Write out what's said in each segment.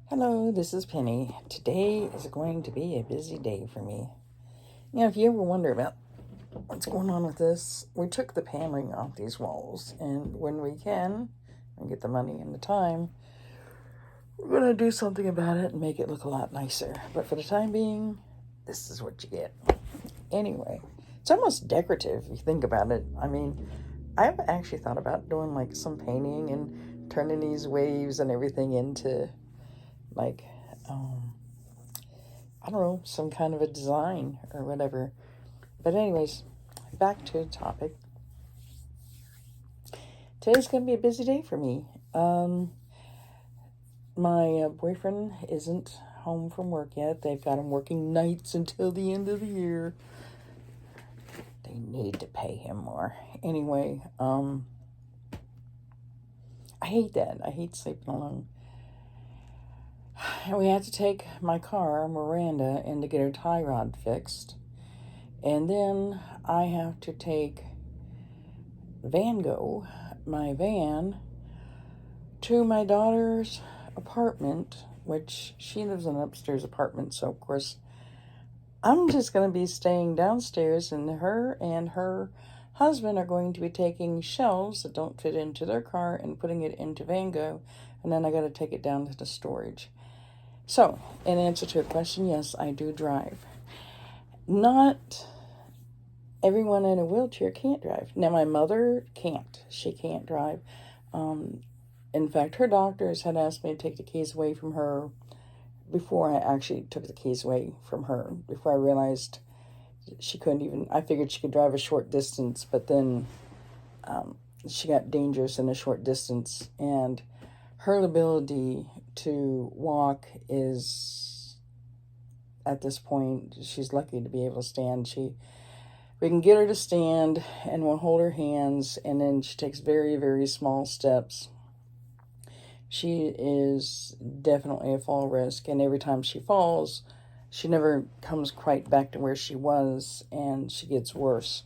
Hello, this is Penny. Today is going to be a busy day for me. If you ever wonder about what's going on with this, we took the paneling off these walls, and when we can, and get the money and the time, we're going to do something about it and make it look a lot nicer. But for the time being, this is what you get. Anyway, it's almost decorative if you think about it. I've actually thought about doing like some painting and turning these waves and everything into like I don't know, some kind of a design or whatever. But anyways, back to the topic. Today's going to be a busy day for me. My boyfriend isn't home from work yet. They've got him working nights until the end of the year. They need to pay him more. Anyway, I hate that. I hate sleeping alone. And we had to take my car, Miranda, in to get her tie rod fixed. And then I have to take my van, to my daughter's apartment, which she lives in an upstairs apartment. So, of course, I'm just going to be staying downstairs, and her husband are going to be taking shelves that don't fit into their car and putting it into Vango. And then I got to take it down to the storage. So, in answer to your question, yes, I do drive. Not everyone in a wheelchair can't drive. Now, my mother can't. She can't drive. In fact, her doctors had asked me to take the keys away from her before I actually took the keys away from her, before I realized she couldn't even, I figured she could drive a short distance, but then she got dangerous in a short distance, and her ability to walk is, at this point, she's lucky to be able to stand. We can get her to stand, and we'll hold her hands, and then she takes very, very small steps. She is definitely a fall risk, and every time she falls, she never comes quite back to where she was, and she gets worse.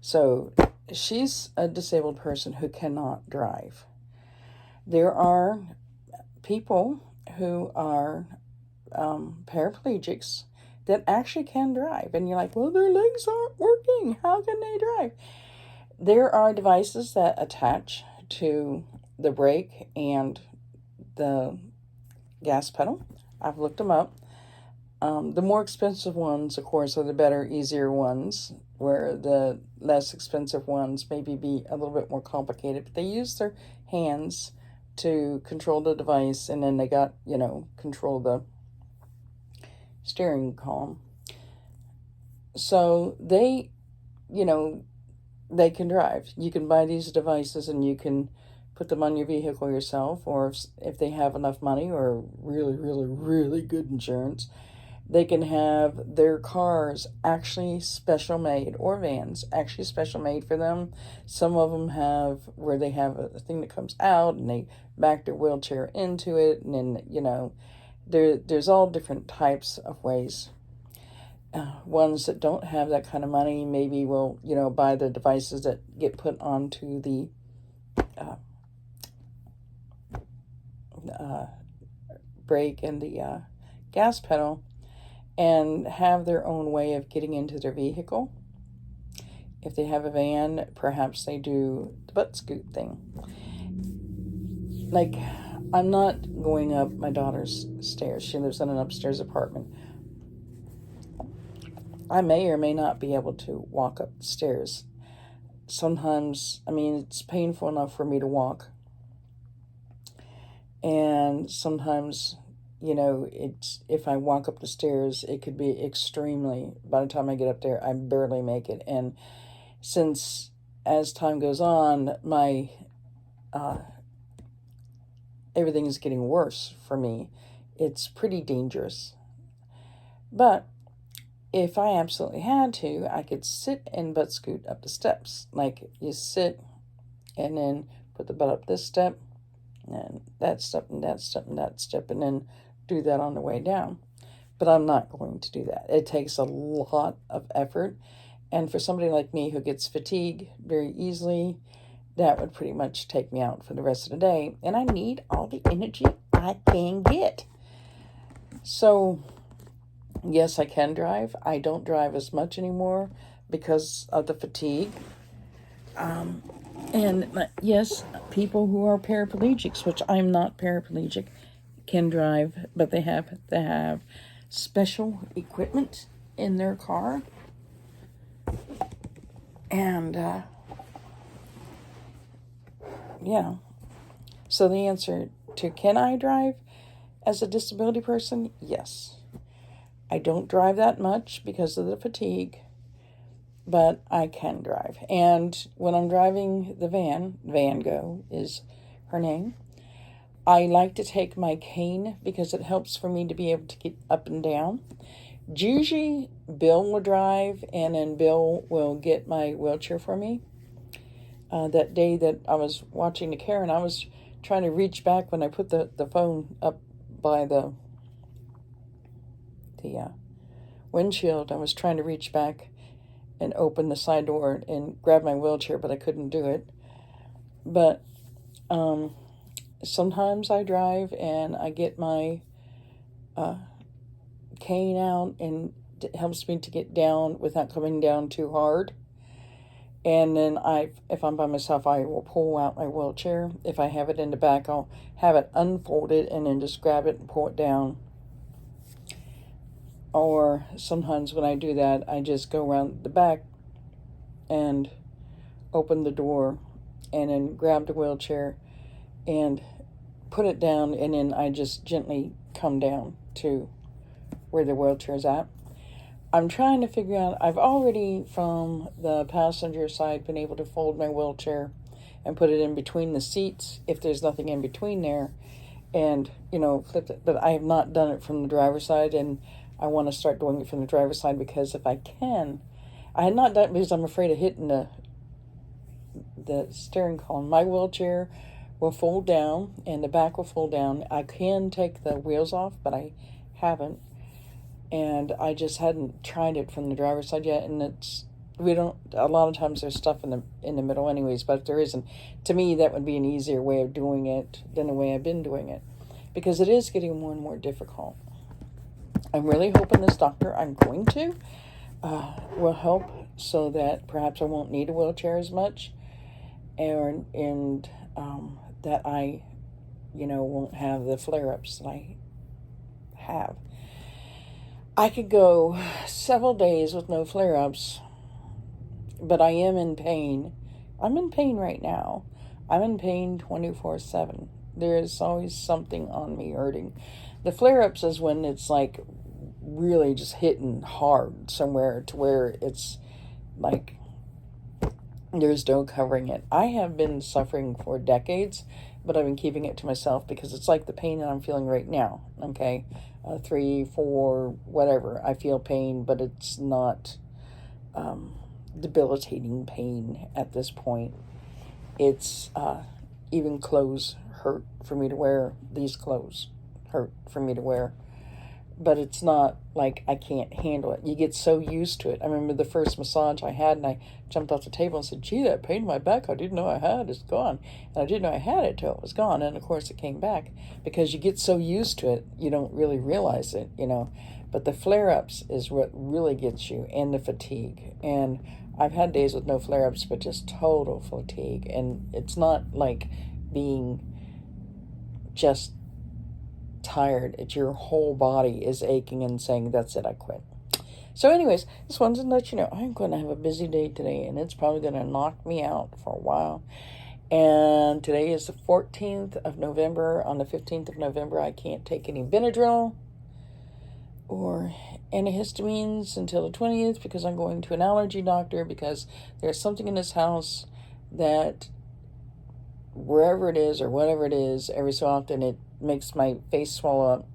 So she's a disabled person who cannot drive. There are people who are paraplegics that actually can drive. And you're like, well, their legs aren't working. How can they drive? There are devices that attach to the brake and the gas pedal. I've looked them up. The more expensive ones, of course, are the better, easier ones, where the less expensive ones maybe be a little bit more complicated. But they use their hands to control the device, and then they got, control the steering column. So they can drive. You can buy these devices and you can put them on your vehicle yourself, or if they have enough money or really, really, really good insurance, they can have their cars actually special made, or vans actually special made for them. Some of them have where they have a thing that comes out and they back their wheelchair into it, and then, there's all different types of ways. Ones that don't have that kind of money maybe will, buy the devices that get put onto the brake and the gas pedal, and have their own way of getting into their vehicle. If they have a van, perhaps they do the butt scoot thing. Like, I'm not going up my daughter's stairs. She lives in an upstairs apartment. I may or may not be able to walk up the stairs. Sometimes, it's painful enough for me to walk. And sometimes, if I walk up the stairs, it could be extremely, by the time I get up there, I barely make it. And since, as time goes on, my, everything is getting worse for me, it's pretty dangerous. But if I absolutely had to, I could sit and butt scoot up the steps. Like, you sit and then put the butt up this step, and that step, and that step, and that step, and then do that on the way down. But I'm not going to do that. It takes a lot of effort. And for somebody like me who gets fatigued very easily, that would pretty much take me out for the rest of the day. And I need all the energy I can get. So, yes, I can drive. I don't drive as much anymore because of the fatigue. And yes, people who are paraplegics, which I'm not paraplegic, can drive, but they have to have special equipment in their car. And, yeah. So the answer to can I drive as a disability person? Yes. I don't drive that much because of the fatigue, but I can drive. And when I'm driving the van, Van Go is her name, I like to take my cane because it helps for me to be able to get up and down. Usually Bill will drive, and then Bill will get my wheelchair for me. That day that I was watching the Karen, I was trying to reach back when I put the phone up by the windshield. I was trying to reach back and open the side door and grab my wheelchair, but I couldn't do it. But sometimes I drive and I get my cane out, and it helps me to get down without coming down too hard. And then if I'm by myself, I will pull out my wheelchair. If I have it in the back, I'll have it unfolded and then just grab it and pull it down. Or sometimes when I do that, I just go around the back and open the door and then grab the wheelchair and put it down, and then I just gently come down to where the wheelchair is at. I'm trying to figure out, I've already from the passenger side been able to fold my wheelchair and put it in between the seats if there's nothing in between there, and flip it. But I have not done it from the driver's side, and I want to start doing it from the driver's side because if I can, I had not done it because I'm afraid of hitting the steering column. My wheelchair will fold down and the back will fold down. I can take the wheels off, but I haven't. And I just hadn't tried it from the driver's side yet, and a lot of times there's stuff in the middle anyways, but if there isn't, to me that would be an easier way of doing it than the way I've been doing it, because it is getting more and more difficult. I'm really hoping this doctor I'm going to will help so that perhaps I won't need a wheelchair as much, and that I won't have the flare-ups that I have. I could go several days with no flare-ups, but I am in pain. I'm in pain right now. I'm in pain 24/7. There is always something on me hurting. The flare-ups is when it's like really just hitting hard somewhere to where it's like there's no covering it. I have been suffering for decades, but I've been keeping it to myself because it's like the pain that I'm feeling right now, okay? 3, 4, whatever. I feel pain, but it's not debilitating pain at this point. It's even clothes hurt for me to wear. These clothes hurt for me to wear. But it's not like I can't handle it. You get so used to it. I remember the first massage I had, and I jumped off the table and said, gee, that pain in my back I didn't know I had is gone. And I didn't know I had it till it was gone. And, of course, it came back because you get so used to it, you don't really realize it, But the flare-ups is what really gets you, and the fatigue. And I've had days with no flare-ups, but just total fatigue. And it's not like being just tired. It's your whole body is aching and saying, that's it, I quit. So anyways, just wanted to let you know I'm going to have a busy day today, and it's probably going to knock me out for a while. And today is the 14th of November. On the 15th of November, I can't take any Benadryl or antihistamines until the 20th because I'm going to an allergy doctor because there's something in this house that wherever it is or whatever it is, every so often it makes my face swell up,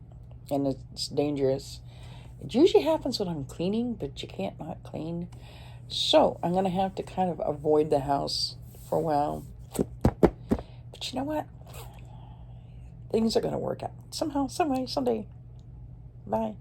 and it's dangerous. It usually happens when I'm cleaning, but you can't not clean. So I'm going to have to kind of avoid the house for a while. But you know what? Things are going to work out. Somehow, some way, someday. Bye.